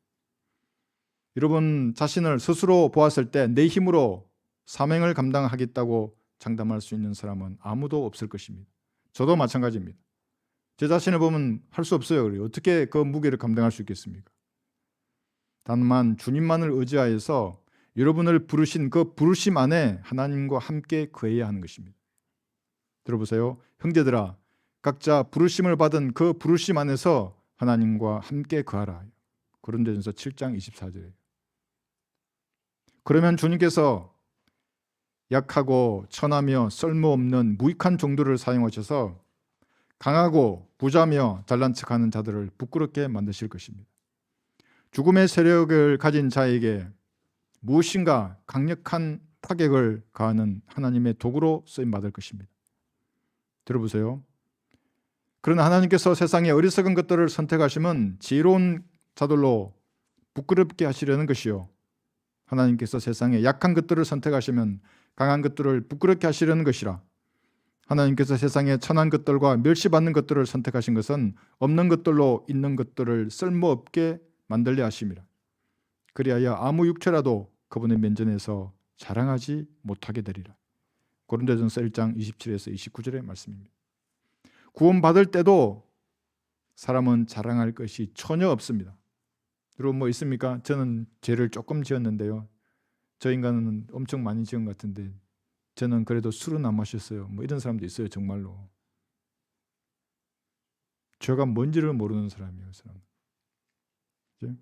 여러분 자신을 스스로 보았을 때 내 힘으로 사명을 감당하겠다고 장담할 수 있는 사람은 아무도 없을 것입니다. 저도 마찬가지입니다. 제 자신을 보면 할 수 없어요. 그래요. 어떻게 그 무게를 감당할 수 있겠습니까? 다만 주님만을 의지하여서 여러분을 부르신 그 부르심 안에 하나님과 함께 거해야 하는 것입니다. 들어보세요. 형제들아, 각자 부르심을 받은 그 부르심 안에서 하나님과 함께 거하라. 고린도전서 7장 24절에. 그러면 주님께서 약하고 천하며 쓸모없는 무익한 종들을 사용하셔서 강하고 부자며 잘난 척하는 자들을 부끄럽게 만드실 것입니다. 죽음의 세력을 가진 자에게 무엇인가 강력한 타격을 가하는 하나님의 도구로 쓰임 받을 것입니다. 들어보세요. 그러나 하나님께서 세상의 어리석은 것들을 선택하시면 지혜로운 자들로 부끄럽게 하시려는 것이요, 하나님께서 세상의 약한 것들을 선택하시면 강한 것들을 부끄럽게 하시려는 것이라. 하나님께서 세상의 천한 것들과 멸시받는 것들을 선택하신 것은 없는 것들로 있는 것들을 쓸모없게 만들려 하심이라. 그리하여 아무 육체라도 그분의 면전에서 자랑하지 못하게 되리라. 고린도전서 1장 27에서 29절의 말씀입니다. 구원받을 때도 사람은 자랑할 것이 전혀 없습니다. 여러분 뭐 있습니까? 저는 죄를 조금 지었는데요, 저 인간은 엄청 많이 지은 것 같은데 저는 그래도 술은 안 마셨어요. 뭐 이런 사람도 있어요. 정말로 죄가 뭔지를 모르는 사람이에요. 그 사람.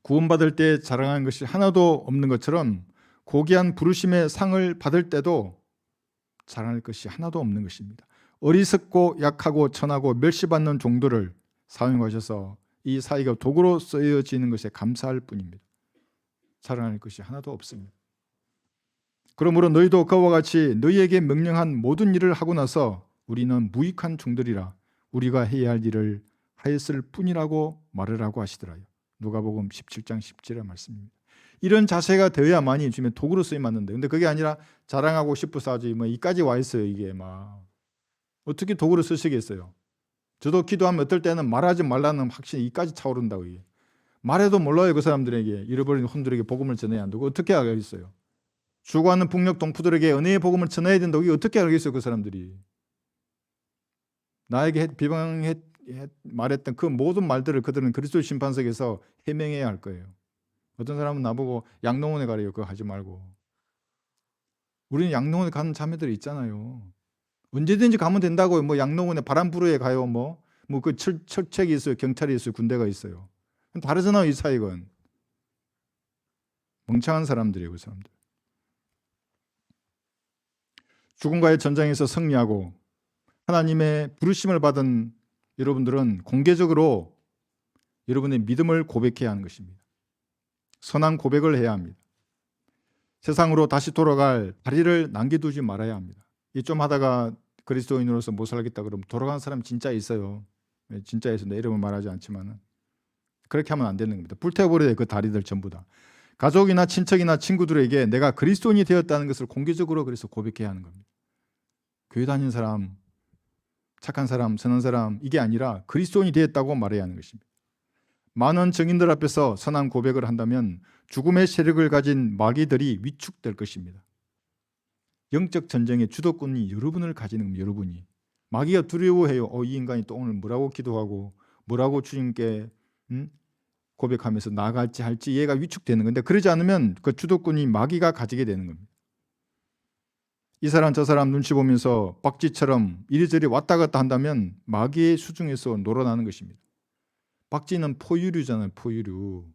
구원받을 때 자랑하는 것이 하나도 없는 것처럼 고귀한 부르심의 상을 받을 때도 자랑할 것이 하나도 없는 것입니다. 어리석고 약하고 천하고 멸시받는 종들을 사용하셔서 이 사이가 도구로 쓰여지는 것에 감사할 뿐입니다. 자랑할 것이 하나도 없습니다. 그러므로 너희도 그와 같이 너희에게 명령한 모든 일을 하고 나서 우리는 무익한 종들이라 우리가 해야 할 일을 하였을 뿐이라고 말하라고 하시더라요. 누가복음 17장 10절의 말씀입니다. 이런 자세가 되어야만이 주님의 도구로 쓰임 받는데, 근데 그게 아니라 자랑하고 싶어서 아주 뭐 이까지 와 있어요. 이게 막 어떻게 도구로 쓰시겠어요? 저도 기도하면 어떨 때는 말하지 말라는 확신이 이까지 차오른다고. 이게 말해도 몰라요. 그 사람들에게, 잃어버린 혼들에게 복음을 전해야 한다고 어떻게 알겠어요? 죽어가는 북녘 동포들에게 은혜의 복음을 전해야 된다고 이게 어떻게 알겠어요? 그 사람들이 나에게 비방해 말했던 그 모든 말들을 그들은 그리스도 심판석에서 해명해야 할 거예요. 어떤 사람은 나보고 양농원에 가래요. 그거 하지 말고. 우리는 양농원에 가는 자매들이 있잖아요. 언제든지 가면 된다고요. 뭐 양농원에 바람 부르에 가요. 뭐 그 철책이 있어요. 경찰이 있어요. 군대가 있어요. 다르잖아요. 이 사익은. 멍청한 사람들이에요. 그 사람들. 죽음과의 전쟁에서 승리하고 하나님의 부르심을 받은 여러분들은 공개적으로 여러분의 믿음을 고백해야 하는 것입니다. 선한 고백을 해야 합니다. 세상으로 다시 돌아갈 다리를 남겨두지 말아야 합니다. 이 좀 하다가 그리스도인으로서 못 살겠다 그러면 돌아간 사람 진짜 있어요. 진짜 있어요. 내 이름을 말하지 않지만 그렇게 하면 안 되는 겁니다. 불태워버려야 그 다리들 전부 다. 가족이나 친척이나 친구들에게 내가 그리스도인이 되었다는 것을 공개적으로 그래서 고백해야 하는 겁니다. 교회 다니는 사람, 착한 사람, 선한 사람, 이게 아니라 그리스도인이 되었다고 말해야 하는 것입니다. 많은 증인들 앞에서 선한 고백을 한다면 죽음의 세력을 가진 마귀들이 위축될 것입니다. 영적 전쟁의 주도권이 여러분을 가지는 겁니다. 여러분이. 마귀가 두려워해요. 이 인간이 또 오늘 뭐라고 기도하고 뭐라고 주님께 고백하면서 나아갈지 할지 얘가 위축되는 건데, 그러지 않으면 그 주도권이 마귀가 가지게 되는 겁니다. 이 사람 저 사람 눈치 보면서 박쥐처럼 이리저리 왔다 갔다 한다면 마귀의 수중에서 놀아나는 것입니다. 박쥐는 포유류잖아요. 포유류.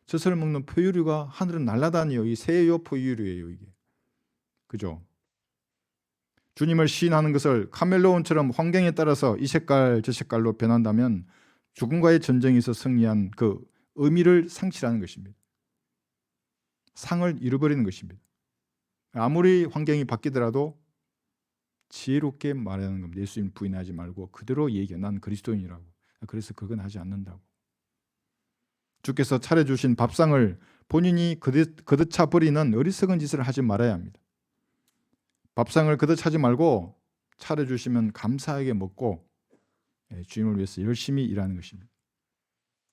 젖을 먹는 포유류가 하늘을 날아다녀요. 이 새요 포유류예요. 이게. 그죠? 주님을 시인하는 것을 카멜레온처럼 환경에 따라서 이 색깔 저 색깔로 변한다면 죽음과의 전쟁에서 승리한 그 의미를 상실하는 것입니다. 상을 잃어버리는 것입니다. 아무리 환경이 바뀌더라도 지혜롭게 말하는 겁니다. 예수님 부인하지 말고 그대로 얘기해. 난 그리스도인이라고. 그래서 그건 하지 않는다고. 주께서 차려주신 밥상을 본인이 거듭 차버리는 어리석은 짓을 하지 말아야 합니다. 밥상을 거듭 차지 말고 차려주시면 감사하게 먹고 주님을 위해서 열심히 일하는 것입니다.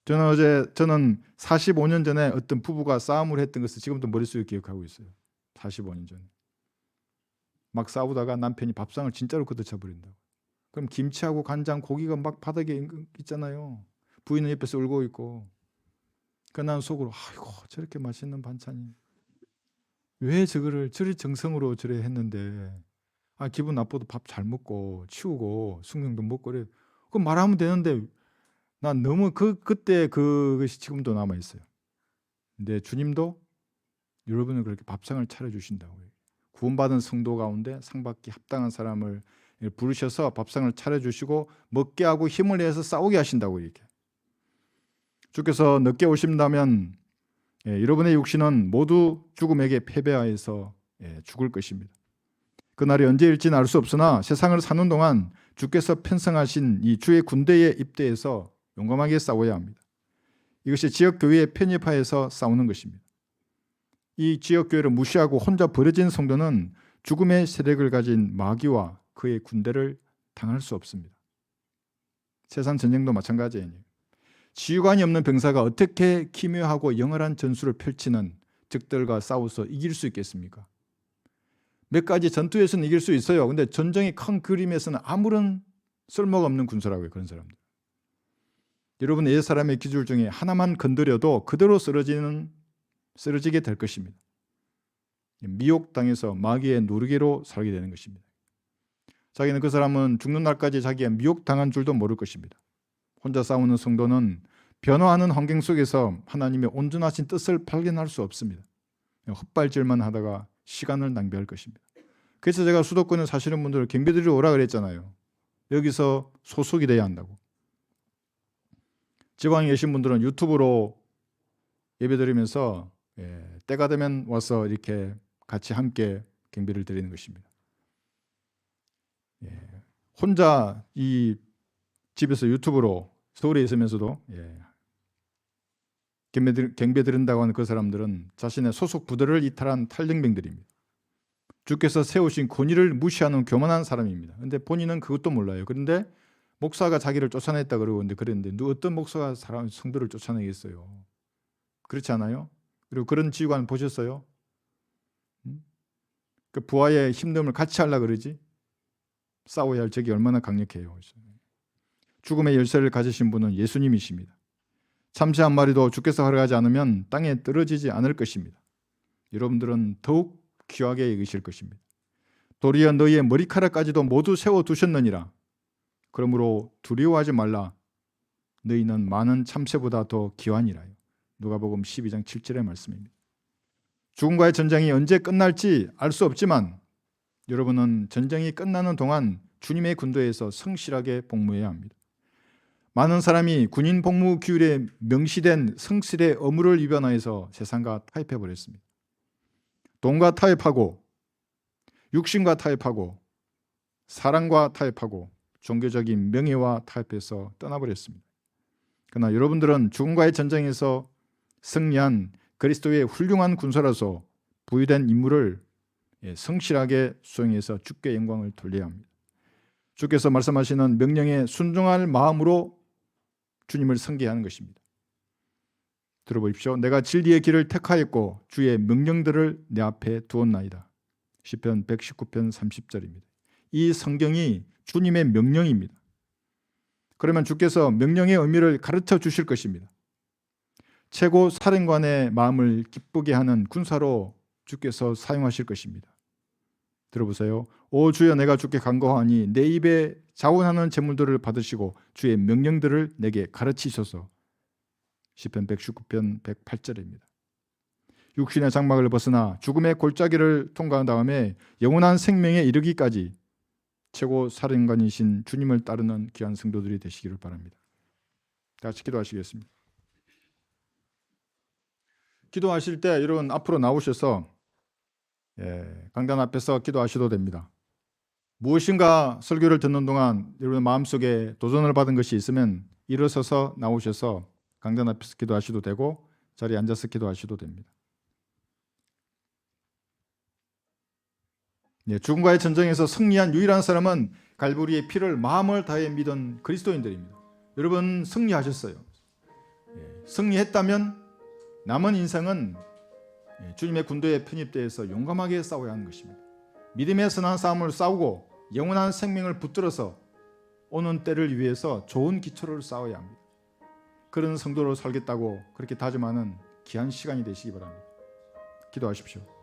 저는 45년 전에 어떤 부부가 싸움을 했던 것을 지금도 머릿속에 기억하고 있어요. 45년 전에. 막 싸우다가 남편이 밥상을 진짜로 걷어차버린다고. 그럼 김치하고 간장, 고기가 막 바닥에 있잖아요. 부인은 옆에서 울고 있고. 그러니까 난 속으로 아이고 저렇게 맛있는 반찬이 왜 저거를 저리 정성으로 저래 했는데 기분 나빠도 밥 잘 먹고 치우고 숙명도 먹고 그래. 그럼 말하면 되는데 난 너무 그때 그것이 지금도 남아 있어요. 근데 주님도 여러분을 그렇게 밥상을 차려주신다고요. 구원받은 성도 가운데 상받기 합당한 사람을 부르셔서 밥상을 차려주시고 먹게 하고 힘을 내서 싸우게 하신다고 이렇게. 주께서 늦게 오신다면 여러분의 육신은 모두 죽음에게 패배하여서 죽을 것입니다. 그날이 언제일지는 알 수 없으나 세상을 사는 동안 주께서 편성하신 이 주의 군대에 입대해서 용감하게 싸워야 합니다. 이것이 지역교회에 편입하여서 싸우는 것입니다. 이 지역교회를 무시하고 혼자 버려진 성도는 죽음의 세력을 가진 마귀와 그의 군대를 당할 수 없습니다. 세상 전쟁도 마찬가지예요. 지휘관이 없는 병사가 어떻게 기묘하고 영활한 전술을 펼치는 적들과 싸워서 이길 수 있겠습니까? 몇 가지 전투에서는 이길 수 있어요. 근데 전쟁의 큰 그림에서는 아무런 쓸모가 없는 군사라고요. 그런 사람들. 여러분 옛사람의 기술 중에 하나만 건드려도 그대로 쓰러지게 될 것입니다. 미혹당해서 마귀의 노르개로 살게 되는 것입니다. 자기는 그 사람은 죽는 날까지 자기가 미혹당한 줄도 모를 것입니다. 혼자 싸우는 성도는 변화하는 환경 속에서 하나님의 온전하신 뜻을 발견할 수 없습니다. 헛발질만 하다가 시간을 낭비할 것입니다. 그래서 제가 수도권에 사시는 분들 경비들이 오라 그랬잖아요. 여기서 소속이 돼야 한다고. 지방에 계신 분들은 유튜브로 예배드리면서 때가 되면 와서 이렇게 같이 함께 경배를 드리는 것입니다. 혼자 이 집에서 유튜브로 서울에 있으면서도 경배 드린다고 하는 그 사람들은 자신의 소속 부대를 이탈한 탈등병들입니다. 주께서 세우신 권위를 무시하는 교만한 사람입니다. 그런데 본인은 그것도 몰라요. 그런데 목사가 자기를 쫓아냈다 그러는데 어떤 목사가 성도를 쫓아내겠어요? 그렇지 않아요? 그리고 그런 지휘관 보셨어요? 그 부하의 힘듦을 같이 하려고 그러지? 싸워야 할 적이 얼마나 강력해요. 죽음의 열쇠를 가지신 분은 예수님이십니다. 참새 한 마리도 주께서 허락하지 않으면 땅에 떨어지지 않을 것입니다. 여러분들은 더욱 귀하게 여기실 것입니다. 도리어 너희의 머리카락까지도 모두 세워두셨느니라. 그러므로 두려워하지 말라. 너희는 많은 참새보다 더 귀하니라요. 누가복음 12장 7절의 말씀입니다. 죽음과의 전쟁이 언제 끝날지 알 수 없지만 여러분은 전쟁이 끝나는 동안 주님의 군대에서 성실하게 복무해야 합니다. 많은 사람이 군인 복무 규율에 명시된 성실의 의무를 위반하여서 세상과 타협해버렸습니다. 돈과 타협하고 육신과 타협하고 사랑과 타협하고 종교적인 명예와 타협해서 떠나버렸습니다. 그러나 여러분들은 죽음과의 전쟁에서 승리한 그리스도의 훌륭한 군사로서 부여된 임무를 성실하게 수행해서 주께 영광을 돌려야 합니다. 주께서 말씀하시는 명령에 순종할 마음으로 주님을 섬기하는 것입니다. 들어보십시오. 내가 진리의 길을 택하였고 주의 명령들을 내 앞에 두었나이다. 시편 119편 30절입니다. 이 성경이 주님의 명령입니다. 그러면 주께서 명령의 의미를 가르쳐 주실 것입니다. 최고 사령관의 마음을 기쁘게 하는 군사로 주께서 사용하실 것입니다. 들어보세요. 오 주여 내가 주께 간구하니 내 입에 자원하는 제물들을 받으시고 주의 명령들을 내게 가르치소서. 시편 119편 108절입니다. 육신의 장막을 벗어나 죽음의 골짜기를 통과한 다음에 영원한 생명에 이르기까지 최고 사령관이신 주님을 따르는 귀한 성도들이 되시기를 바랍니다. 같이 기도하시겠습니다. 기도하실 때 여러분 앞으로 나오셔서 강단 앞에서 기도하셔도 됩니다. 무엇인가 설교를 듣는 동안 여러분 마음속에 도전을 받은 것이 있으면 일어서서 나오셔서 강단 앞에서 기도하셔도 되고 자리에 앉아서 기도하셔도 됩니다. 죽음과의 전쟁에서 승리한 유일한 사람은 갈보리의 피를 마음을 다해 믿은 그리스도인들입니다. 여러분 승리하셨어요. 승리했다면 남은 인생은 주님의 군대에 편입되어서 용감하게 싸워야 하는 것입니다. 믿음의 선한 싸움을 싸우고 영원한 생명을 붙들어서 오는 때를 위해서 좋은 기초를 쌓아야 합니다. 그런 성도로 살겠다고 그렇게 다짐하는 귀한 시간이 되시기 바랍니다. 기도하십시오.